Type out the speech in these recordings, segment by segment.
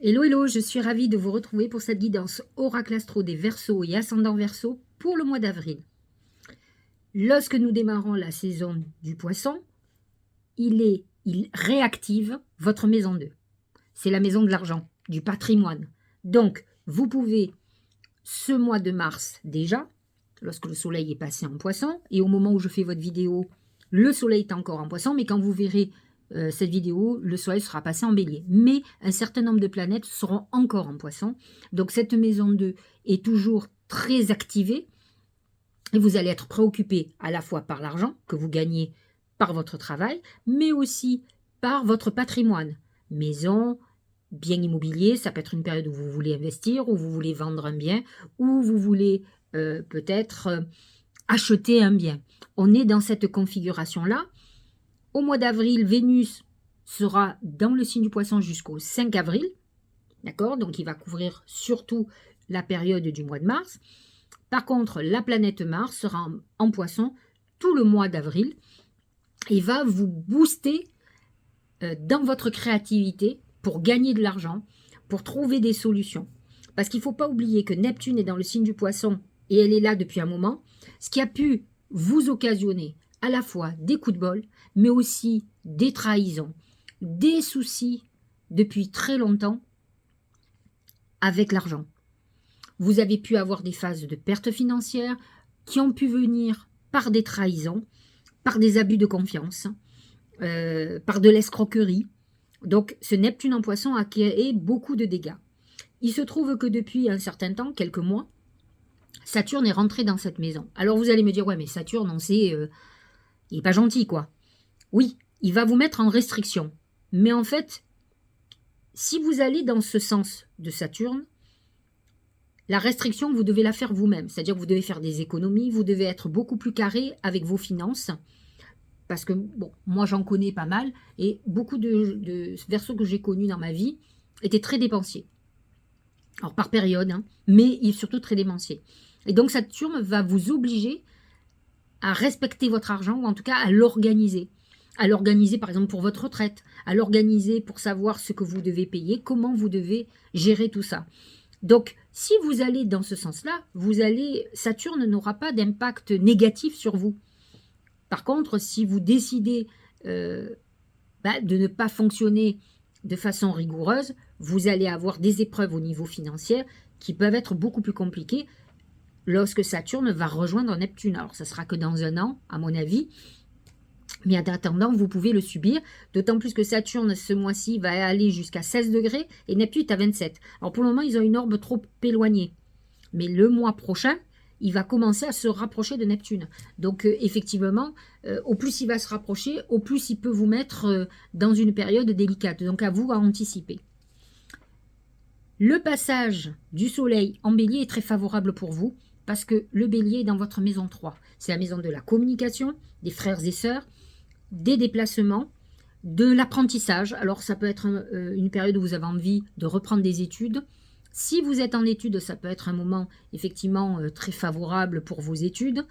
Hello, hello, je suis ravie de vous retrouver pour cette guidance Oracle Astro des Verseaux et Ascendant Verseau pour le mois d'avril. Lorsque nous démarrons la saison du Poisson, il réactive votre maison 2. C'est la maison de l'argent, du patrimoine. Donc, vous pouvez, ce mois de mars déjà, lorsque le soleil est passé en Poisson, et au moment où je fais votre vidéo, le soleil est encore en Poisson, mais quand vous verrez cette vidéo, le soleil sera passé en bélier. Mais un certain nombre de planètes seront encore en Poisson. Donc cette maison 2 est toujours très activée. Et vous allez être préoccupé à la fois par l'argent que vous gagnez par votre travail, mais aussi par votre patrimoine. Maison, bien immobilier, ça peut être une période où vous voulez investir, où vous voulez vendre un bien, où vous voulez peut-être acheter un bien. On est dans cette configuration-là. Au mois d'avril, Vénus sera dans le signe du Poisson jusqu'au 5 avril. D'accord? Donc, il va couvrir surtout la période du mois de mars. Par contre, la planète Mars sera en Poisson tout le mois d'avril et va vous booster dans votre créativité pour gagner de l'argent, pour trouver des solutions. Parce qu'il ne faut pas oublier que Neptune est dans le signe du Poisson et elle est là depuis un moment, ce qui a pu vous occasionner à la fois des coups de bol, mais aussi des trahisons, des soucis depuis très longtemps avec l'argent. Vous avez pu avoir des phases de perte financière qui ont pu venir par des trahisons, par des abus de confiance, par de l'escroquerie. Donc ce Neptune en Poisson a créé beaucoup de dégâts. Il se trouve que depuis un certain temps, quelques mois, Saturne est rentré dans cette maison. Alors vous allez me dire, ouais mais Saturne, on sait, il n'est pas gentil quoi. Oui, il va vous mettre en restriction. Mais en fait, si vous allez dans ce sens de Saturne, la restriction, vous devez la faire vous-même. C'est-à-dire que vous devez faire des économies, vous devez être beaucoup plus carré avec vos finances. Parce que, bon, moi j'en connais pas mal, et beaucoup de Verseaux que j'ai connus dans ma vie étaient très dépensiers. Alors par période, hein, mais surtout très dépensiers. Et donc Saturne va vous obliger à respecter votre argent, ou en tout cas à l'organiser. À l'organiser par exemple pour votre retraite, à l'organiser pour savoir ce que vous devez payer, comment vous devez gérer tout ça. Donc, si vous allez dans ce sens-là, Saturne n'aura pas d'impact négatif sur vous. Par contre, si vous décidez de ne pas fonctionner de façon rigoureuse, vous allez avoir des épreuves au niveau financier qui peuvent être beaucoup plus compliquées lorsque Saturne va rejoindre Neptune. Alors, ça sera que dans un an, à mon avis. Mais en attendant, vous pouvez le subir, d'autant plus que Saturne, ce mois-ci, va aller jusqu'à 16 degrés et Neptune est à 27. Alors pour le moment, ils ont une orbe trop éloignée. Mais le mois prochain, il va commencer à se rapprocher de Neptune. Donc effectivement, au plus il va se rapprocher, au plus il peut vous mettre dans une période délicate. Donc à vous à anticiper. Le passage du Soleil en Bélier est très favorable pour vous parce que le Bélier est dans votre maison 3. C'est la maison de la communication, des frères et sœurs, des déplacements, de l'apprentissage. Alors ça peut être une période où vous avez envie de reprendre des études. Si vous êtes en études, ça peut être un moment effectivement très favorable pour vos études.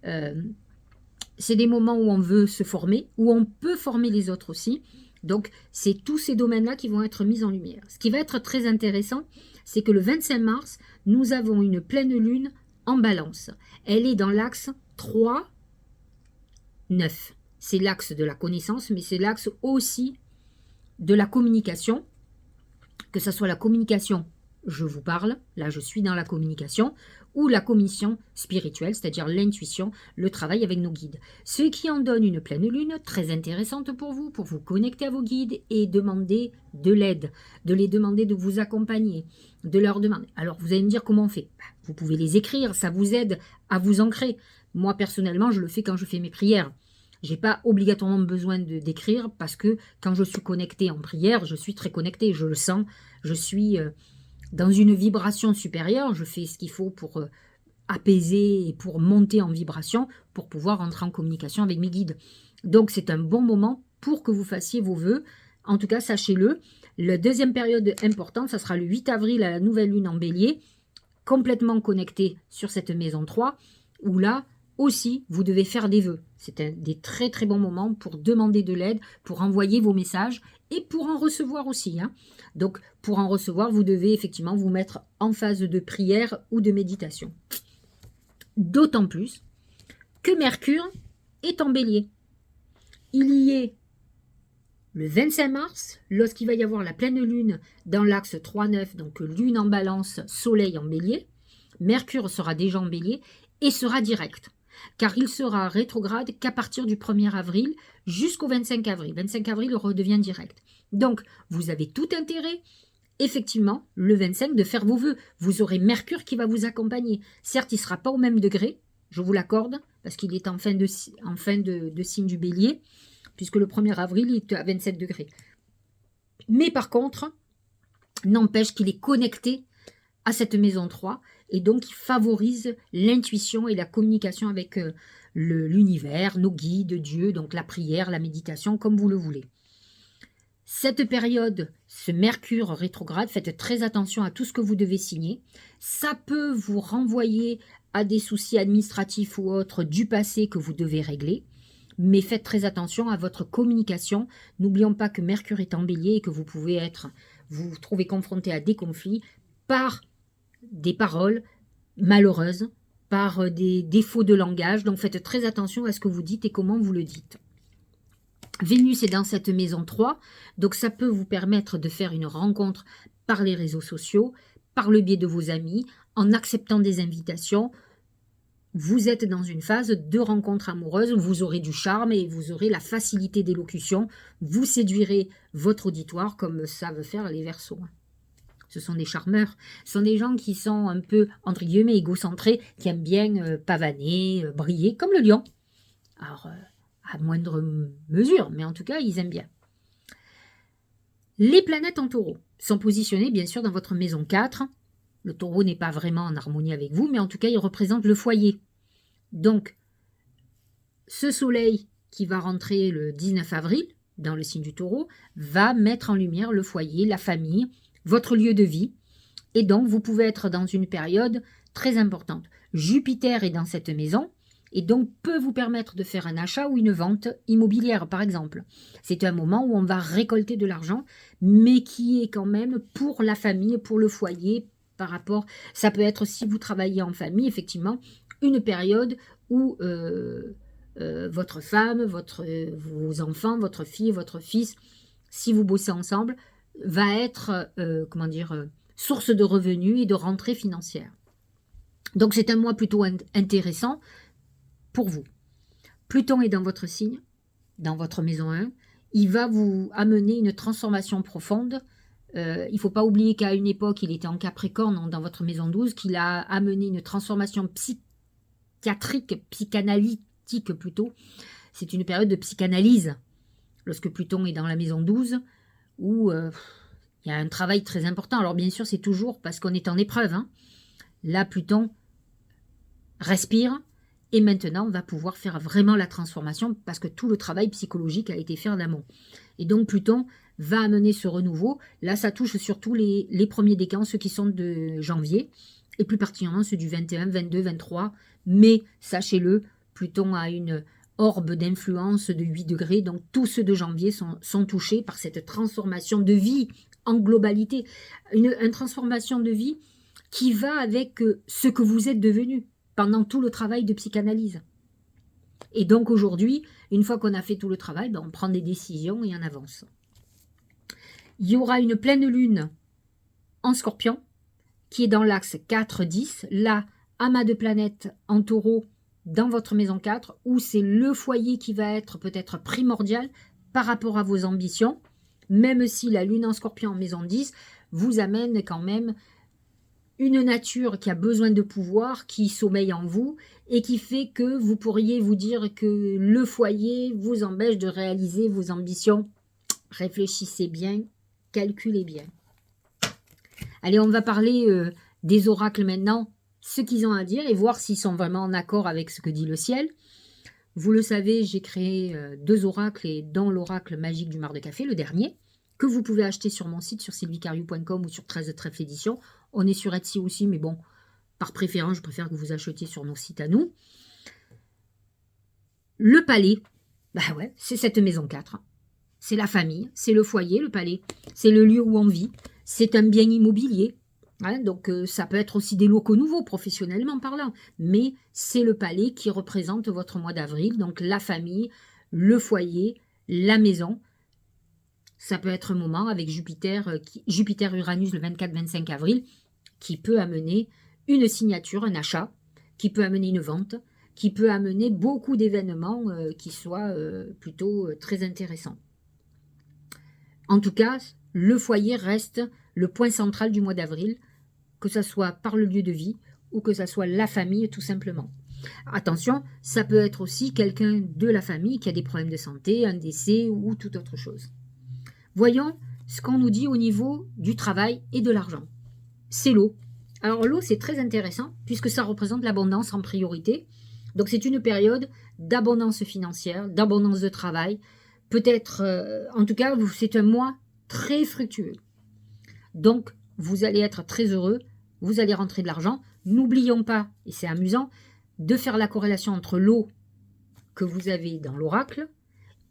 C'est des moments où on veut se former, où on peut former les autres aussi. Donc c'est tous ces domaines-là qui vont être mis en lumière. Ce qui va être très intéressant, c'est que le 25 mars, nous avons une pleine lune en balance. Elle est dans l'axe 3, 9. C'est l'axe de la connaissance, mais c'est l'axe aussi de la communication, que ce soit la communication, je vous parle, là je suis dans la communication, ou la commission spirituelle, c'est-à-dire l'intuition, le travail avec nos guides. Ce qui en donne une pleine lune très intéressante pour vous connecter à vos guides et demander de l'aide, de les demander de vous accompagner, de leur demander. Alors vous allez me dire comment on fait. Vous pouvez les écrire, ça vous aide à vous ancrer. Moi personnellement, je le fais quand je fais mes prières. Je n'ai pas obligatoirement besoin d'écrire parce que quand je suis connectée en prière, je suis très connectée, je le sens, je suis dans une vibration supérieure, je fais ce qu'il faut pour apaiser et pour monter en vibration, pour pouvoir entrer en communication avec mes guides. Donc c'est un bon moment pour que vous fassiez vos vœux. En tout cas, sachez-le. La deuxième période importante, ça sera le 8 avril à la nouvelle lune en bélier, complètement connecté sur cette maison 3, où là, aussi, vous devez faire des vœux. C'est des très très bons moments pour demander de l'aide, pour envoyer vos messages et pour en recevoir aussi. Hein. Donc, pour en recevoir, vous devez effectivement vous mettre en phase de prière ou de méditation. D'autant plus que Mercure est en bélier. Il y est le 25 mars, lorsqu'il va y avoir la pleine lune dans l'axe 3-9, donc lune en balance, soleil en bélier, Mercure sera déjà en bélier et sera direct, car il sera rétrograde qu'à partir du 1er avril jusqu'au 25 avril. 25 avril, il redevient direct. Donc, vous avez tout intérêt, effectivement, le 25, de faire vos vœux. Vous aurez Mercure qui va vous accompagner. Certes, il ne sera pas au même degré, je vous l'accorde, parce qu'il est en fin de signe du bélier, puisque le 1er avril, il est à 27 degrés. Mais par contre, n'empêche qu'il est connecté à cette maison 3, et donc il favorise l'intuition et la communication avec l'univers, nos guides, Dieu, donc la prière, la méditation, comme vous le voulez. Cette période, ce Mercure rétrograde, faites très attention à tout ce que vous devez signer. Ça peut vous renvoyer à des soucis administratifs ou autres du passé que vous devez régler. Mais faites très attention à votre communication. N'oublions pas que Mercure est en bélier et que vous pouvez vous trouver confronté à des conflits par des paroles malheureuses, par des défauts de langage. Donc faites très attention à ce que vous dites et comment vous le dites. Vénus est dans cette maison 3, donc ça peut vous permettre de faire une rencontre par les réseaux sociaux, par le biais de vos amis, en acceptant des invitations. Vous êtes dans une phase de rencontre amoureuse, vous aurez du charme et vous aurez la facilité d'élocution. Vous séduirez votre auditoire comme savent faire les Verseaux. Ce sont des charmeurs. Ce sont des gens qui sont un peu, entre guillemets, égocentrés, qui aiment bien pavaner, briller, comme le lion. Alors, à moindre mesure, mais en tout cas, ils aiment bien. Les planètes en taureau sont positionnées, bien sûr, dans votre maison 4. Le taureau n'est pas vraiment en harmonie avec vous, mais en tout cas, il représente le foyer. Donc, ce soleil qui va rentrer le 19 avril dans le signe du taureau va mettre en lumière le foyer, la famille, votre lieu de vie. Et donc, vous pouvez être dans une période très importante. Jupiter est dans cette maison et donc peut vous permettre de faire un achat ou une vente immobilière, par exemple. C'est un moment où on va récolter de l'argent, mais qui est quand même pour la famille, pour le foyer, par rapport... Ça peut être, si vous travaillez en famille, effectivement, une période où votre femme, vos enfants, votre fille, votre fils, si vous bossez ensemble, va être, source de revenus et de rentrées financières. Donc c'est un mois plutôt intéressant pour vous. Pluton est dans votre signe, dans votre maison 1. Il va vous amener une transformation profonde. Il ne faut pas oublier qu'à une époque, il était en Capricorne, dans votre maison 12, qu'il a amené une transformation psychanalytique plutôt. C'est une période de psychanalyse, lorsque Pluton est dans la maison 12, où il y a un travail très important. Alors bien sûr, c'est toujours parce qu'on est en épreuve. Hein. Là, Pluton respire et maintenant va pouvoir faire vraiment la transformation parce que tout le travail psychologique a été fait en amont. Et donc Pluton va amener ce renouveau. Là, ça touche surtout les premiers décans, ceux qui sont de janvier, et plus particulièrement ceux du 21, 22, 23. Mais sachez-le, Pluton a une orbe d'influence de 8 degrés, donc tous ceux de janvier sont touchés par cette transformation de vie en globalité. Une transformation de vie qui va avec ce que vous êtes devenu pendant tout le travail de psychanalyse. Et donc aujourd'hui, une fois qu'on a fait tout le travail, on prend des décisions et on avance. Il y aura une pleine lune en Scorpion, qui est dans l'axe 4-10, là, amas de planètes en taureau, dans votre maison 4, où c'est le foyer qui va être peut-être primordial par rapport à vos ambitions, même si la lune en Scorpion en maison 10 vous amène quand même une nature qui a besoin de pouvoir, qui sommeille en vous, et qui fait que vous pourriez vous dire que le foyer vous empêche de réaliser vos ambitions. Réfléchissez bien, calculez bien. Allez, on va parler des oracles maintenant, ce qu'ils ont à dire et voir s'ils sont vraiment en accord avec ce que dit le ciel. Vous le savez, j'ai créé 2 oracles, et dont l'oracle magique du mar de café, le dernier, que vous pouvez acheter sur mon site, sur sylviecariou.com ou sur 13 Trèfle Édition. On est sur Etsy aussi, mais bon, par préférence, je préfère que vous achetiez sur nos sites à nous. Le palais, bah ouais, c'est cette maison 4. c'est la famille, c'est le foyer, le palais, c'est le lieu où on vit, c'est un bien immobilier. Hein, donc ça peut être aussi des locaux nouveaux, professionnellement parlant, mais c'est le palais qui représente votre mois d'avril, donc la famille, le foyer, la maison. Ça peut être un moment avec Jupiter-Uranus le 24-25 avril, qui peut amener une signature, un achat, qui peut amener une vente, qui peut amener beaucoup d'événements qui soient plutôt très intéressants. En tout cas, le foyer reste le point central du mois d'avril, que ce soit par le lieu de vie ou que ce soit la famille tout simplement. Attention, ça peut être aussi quelqu'un de la famille qui a des problèmes de santé, un décès ou toute autre chose. Voyons ce qu'on nous dit au niveau du travail et de l'argent. C'est l'eau. Alors l'eau, c'est très intéressant puisque ça représente l'abondance en priorité. Donc c'est une période d'abondance financière, d'abondance de travail. Peut-être, en tout cas, c'est un mois très fructueux. Donc vous allez être très heureux, vous allez rentrer de l'argent. N'oublions pas, et c'est amusant, de faire la corrélation entre l'eau que vous avez dans l'oracle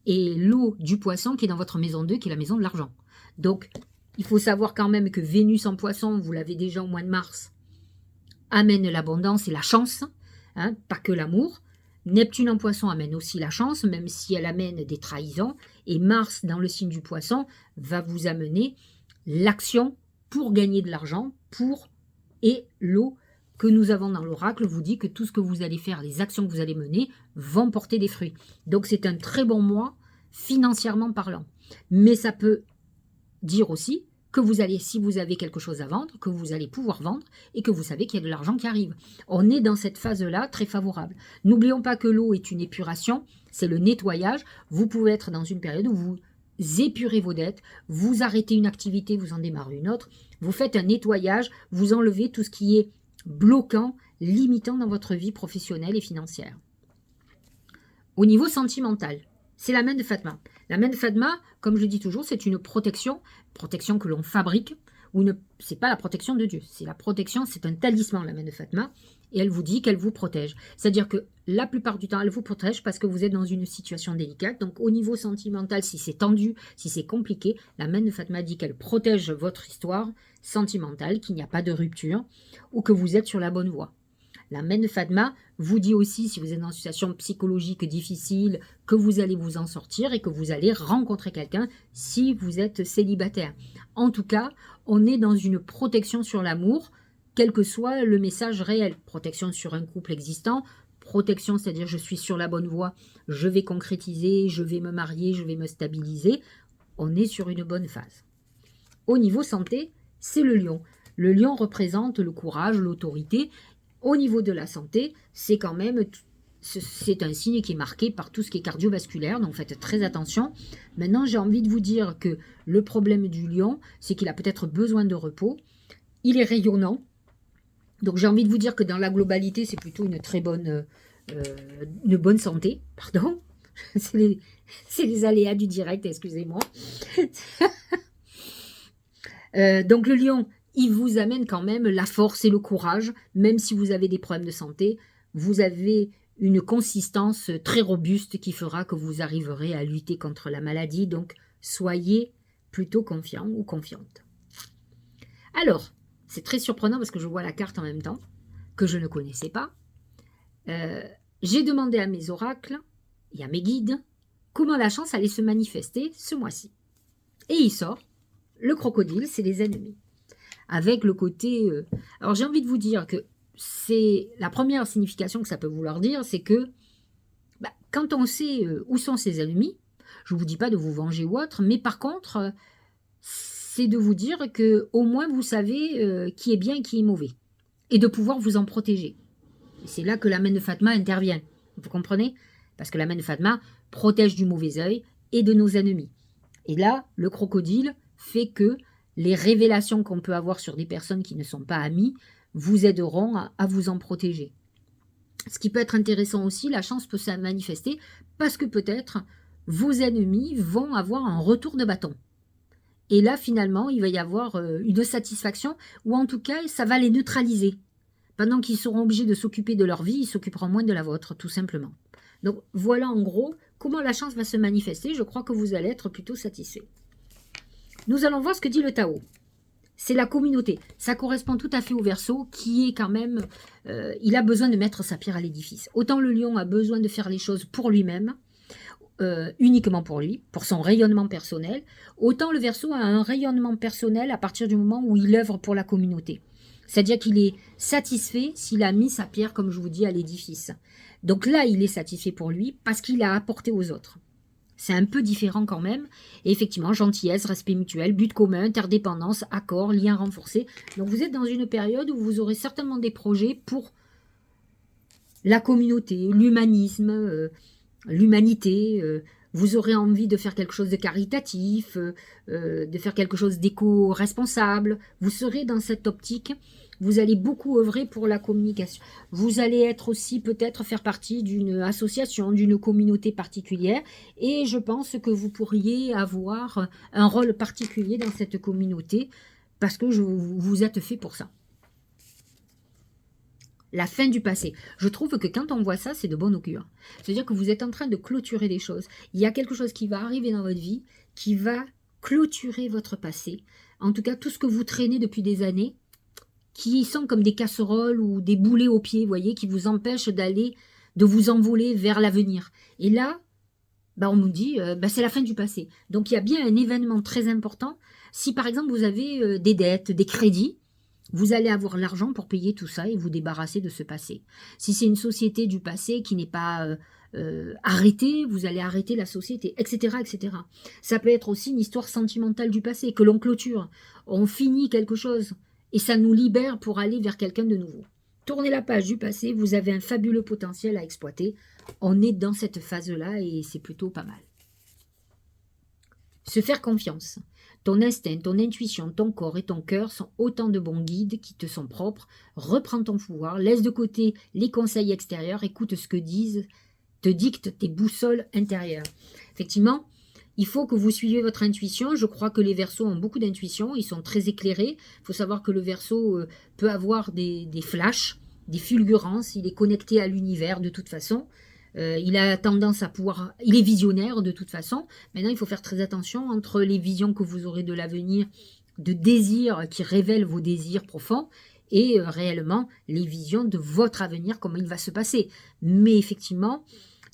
et l'eau du poisson qui est dans votre maison 2, qui est la maison de l'argent. Donc, il faut savoir quand même que Vénus en poisson, vous l'avez déjà au mois de mars, amène l'abondance et la chance, hein, pas que l'amour. Neptune en poisson amène aussi la chance, même si elle amène des trahisons. Et Mars, dans le signe du poisson, va vous amener l'action pour gagner de l'argent, et l'eau que nous avons dans l'oracle vous dit que tout ce que vous allez faire, les actions que vous allez mener, vont porter des fruits. Donc c'est un très bon mois, financièrement parlant. Mais ça peut dire aussi que vous allez, si vous avez quelque chose à vendre, que vous allez pouvoir vendre et que vous savez qu'il y a de l'argent qui arrive. On est dans cette phase-là très favorable. N'oublions pas que l'eau est une épuration, c'est le nettoyage. Vous pouvez être dans une période où vous épurez vos dettes, vous arrêtez une activité, vous en démarrez une autre, vous faites un nettoyage, vous enlevez tout ce qui est bloquant, limitant dans votre vie professionnelle et financière. Au niveau sentimental, c'est la main de Fatma. La main de Fatma, comme je dis toujours, c'est une protection que l'on fabrique, c'est pas la protection de Dieu, c'est la protection, c'est un talisman, la main de Fatma, et elle vous dit qu'elle vous protège. C'est-à-dire que la plupart du temps, elle vous protège parce que vous êtes dans une situation délicate. Donc au niveau sentimental, si c'est tendu, si c'est compliqué, la main de Fatma dit qu'elle protège votre histoire sentimentale, qu'il n'y a pas de rupture, ou que vous êtes sur la bonne voie. La main de Fatma vous dit aussi, si vous êtes dans une situation psychologique difficile, que vous allez vous en sortir et que vous allez rencontrer quelqu'un si vous êtes célibataire. En tout cas, on est dans une protection sur l'amour, quel que soit le message réel. Protection sur un couple existant, protection, c'est-à-dire je suis sur la bonne voie, je vais concrétiser, je vais me marier, je vais me stabiliser. On est sur une bonne phase. Au niveau santé, c'est le lion. Le lion représente le courage, l'autorité. Au niveau de la santé, c'est quand même, c'est un signe qui est marqué par tout ce qui est cardiovasculaire, donc faites très attention. Maintenant, j'ai envie de vous dire que le problème du lion, c'est qu'il a peut-être besoin de repos. Il est rayonnant. Donc j'ai envie de vous dire que dans la globalité, c'est plutôt une très bonne, santé. Pardon, c'est les aléas du direct, excusez-moi. Donc le lion, il vous amène quand même la force et le courage, même si vous avez des problèmes de santé, vous avez une consistance très robuste qui fera que vous arriverez à lutter contre la maladie, donc soyez plutôt confiant ou confiante. Alors, c'est très surprenant parce que je vois la carte en même temps, que je ne connaissais pas. J'ai demandé à mes oracles et à mes guides comment la chance allait se manifester ce mois-ci. Et il sort, le crocodile, c'est les ennemis. Avec le côté... Alors j'ai envie de vous dire que c'est la première signification que ça peut vouloir dire, c'est que quand on sait où sont ses ennemis, je ne vous dis pas de vous venger ou autre, mais par contre, c'est de vous dire que au moins vous savez qui est bien et qui est mauvais, et de pouvoir vous en protéger. Et c'est là que la main de Fatma intervient, vous comprenez? Parce que la main de Fatma protège du mauvais œil et de nos ennemis. Et là, le crocodile fait que les révélations qu'on peut avoir sur des personnes qui ne sont pas amies vous aideront à vous en protéger. Ce qui peut être intéressant aussi, la chance peut se manifester parce que peut-être vos ennemis vont avoir un retour de bâton. Et là, finalement, il va y avoir une satisfaction, ou en tout cas, ça va les neutraliser. Pendant qu'ils seront obligés de s'occuper de leur vie, ils s'occuperont moins de la vôtre, tout simplement. Donc, voilà en gros comment la chance va se manifester. Je crois que vous allez être plutôt satisfait. Nous allons voir ce que dit le Tao. C'est la communauté. Ça correspond tout à fait au Verseau qui est quand même... il a besoin de mettre sa pierre à l'édifice. Autant le lion a besoin de faire les choses pour lui-même, uniquement pour lui, pour son rayonnement personnel, autant le Verseau a un rayonnement personnel à partir du moment où il œuvre pour la communauté. C'est-à-dire qu'il est satisfait s'il a mis sa pierre, comme je vous dis, à l'édifice. Donc là, il est satisfait pour lui parce qu'il a apporté aux autres. C'est un peu différent quand même. Et effectivement, gentillesse, respect mutuel, but commun, interdépendance, accord, lien renforcé. Donc vous êtes dans une période où vous aurez certainement des projets pour la communauté, l'humanisme, l'humanité. Vous aurez envie de faire quelque chose de caritatif, de faire quelque chose d'éco-responsable. Vous serez dans cette optique. Vous allez beaucoup œuvrer pour la communication. Vous allez être aussi peut-être faire partie d'une association, d'une communauté particulière. Et je pense que vous pourriez avoir un rôle particulier dans cette communauté parce que vous êtes fait pour ça. La fin du passé. Je trouve que quand on voit ça, c'est de bon augure. C'est-à-dire que vous êtes en train de clôturer des choses. Il y a quelque chose qui va arriver dans votre vie qui va clôturer votre passé. En tout cas, tout ce que vous traînez depuis des années, qui sont comme des casseroles ou des boulets aux pieds, vous voyez, qui vous empêchent de vous envoler vers l'avenir. Et là, on nous dit, c'est la fin du passé. Donc il y a bien un événement très important. Si par exemple vous avez des dettes, des crédits, vous allez avoir l'argent pour payer tout ça et vous débarrasser de ce passé. Si c'est une société du passé qui n'est pas arrêtée, vous allez arrêter la société, etc., etc. Ça peut être aussi une histoire sentimentale du passé, que l'on clôture. On finit quelque chose et ça nous libère pour aller vers quelqu'un de nouveau. Tournez la page du passé, vous avez un fabuleux potentiel à exploiter. On est dans cette phase-là et c'est plutôt pas mal. Se faire confiance. Ton instinct, ton intuition, ton corps et ton cœur sont autant de bons guides qui te sont propres. Reprends ton pouvoir, laisse de côté les conseils extérieurs, écoute ce que te dictent tes boussoles intérieures. Effectivement, il faut que vous suiviez votre intuition. Je crois que les Verseaux ont beaucoup d'intuition, ils sont très éclairés. Il faut savoir que le Verseau peut avoir des flashs, des fulgurances, il est connecté à l'univers de toute façon. Il a tendance à pouvoir... Il est visionnaire de toute façon. Maintenant, il faut faire très attention entre les visions que vous aurez de l'avenir, de désirs qui révèlent vos désirs profonds, et réellement les visions de votre avenir, comment il va se passer. Mais effectivement,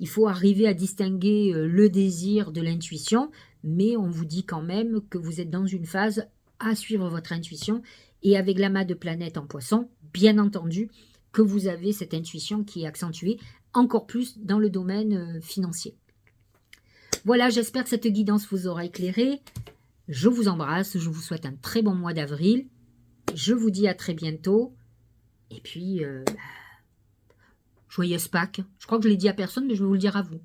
il faut arriver à distinguer le désir de l'intuition, mais on vous dit quand même que vous êtes dans une phase à suivre votre intuition, et avec l'amas de planètes en poisson, bien entendu, que vous avez cette intuition qui est accentuée, encore plus dans le domaine financier. Voilà, j'espère que cette guidance vous aura éclairé. Je vous embrasse, je vous souhaite un très bon mois d'avril. Je vous dis à très bientôt. Et puis, joyeuse Pâques. Je crois que je ne l'ai dit à personne, mais je vais vous le dire à vous.